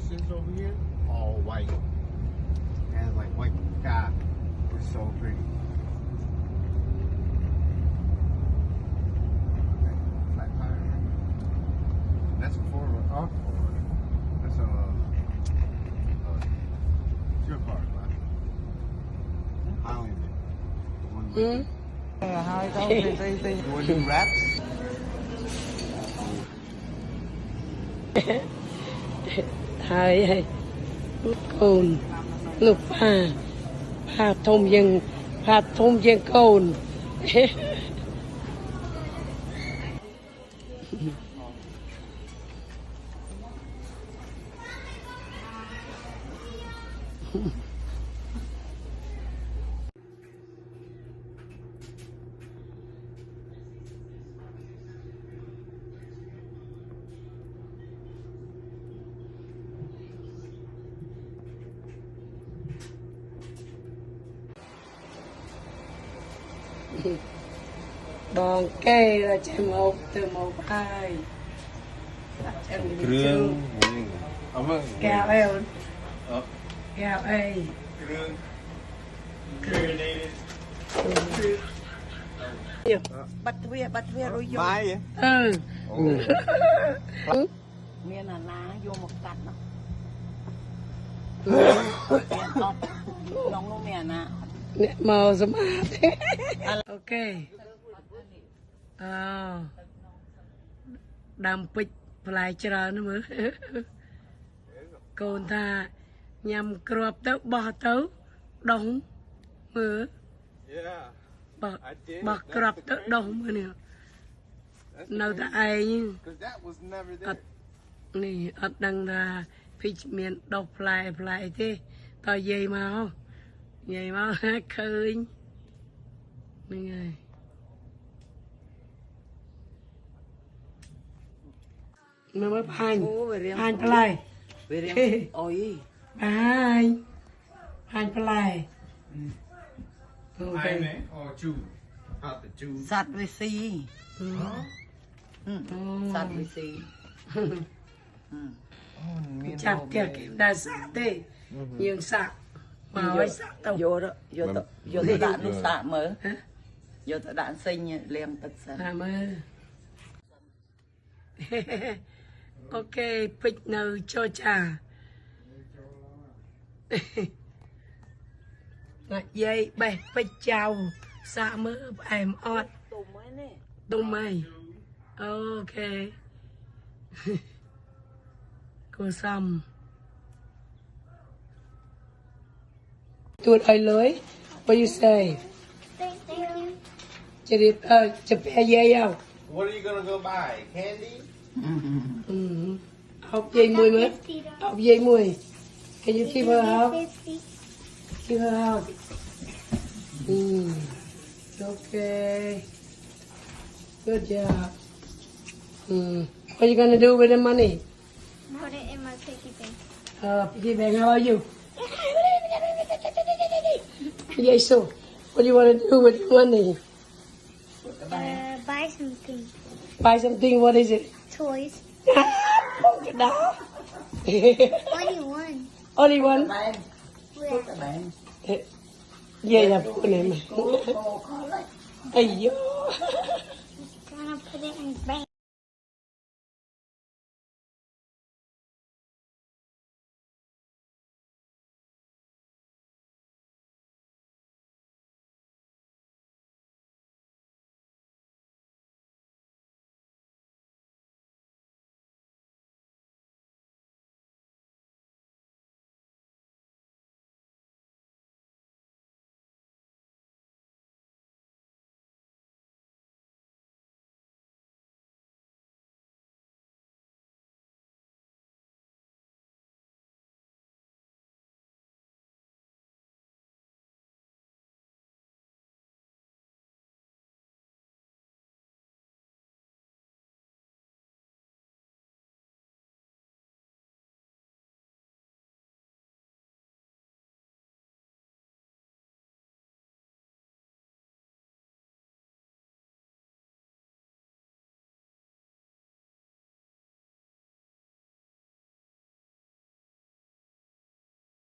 bushes over here, all white. And like white sky. It's so pretty. Flat tire. That's before off. That's your car, right? Highlander. The one with the one who raps. ហើយកូនលោកផាធំជាងកូន បងគេចាំមកទៅមកហើយចាំ គ្រឿងអម កែវអីអូនកែវអី គ្រឿង បាត់ទ្វាររួចយក បាយ មានអាណាយកមកកាត់នោះមានអត់ក្នុងនោះមានអាណា អ្នកមកសមាធិអូខេដាំពេជ្រផ្លែច្រើនមើលកូនថាញ៉ាំគ្រាប់ទៅបោះទៅដុំមើលបោះគ្រាប់ទៅដុំមើលនេះនៅតែឯងអត់នេះអត់ដឹងថាពេជ្រមានដុះផ្លែទេតើយាយមកឃើញហ្នឹងហើយមើលបាញ់ផ្លែវារៀងអុយបាញ់ផ្លែអូខេ អូជូអត់ទៅជូ សត្វវិស៊ីសត្វវិស៊ី ចាប់ទៀតគេដែរសាក់ទេយើងសាក់មកឲ្យសាក់ទៅយកទៅដាក់នោះសាក់មើលយកទៅដាក់សេញលាងទឹកសិន តាមមើលអូខេពេជ្រនៅចូលចាណាយាយបេះពេជ្រចៅសាក់មើលផ្អែមអត់ ទុំហ្នឹងនេះ ទុំហីអូខេគូសំទួតឲ្យលុយ What you say Thank you. จะแพ้យាយអោ What are you gonna go buy? Candy? អោបយាយមួយមើលអោបយាយមួយ Can you keep her out keep her out okay good job what you gonna do with the money Put it in my piggy bank. Piggy bank how are you yes so what do you want to do with the money Buy something. buy something what is it Toys. Only one. only one bạn Where? bạn yeah yeah put it in cô có lấy Ayyo. Gonna put it in bank.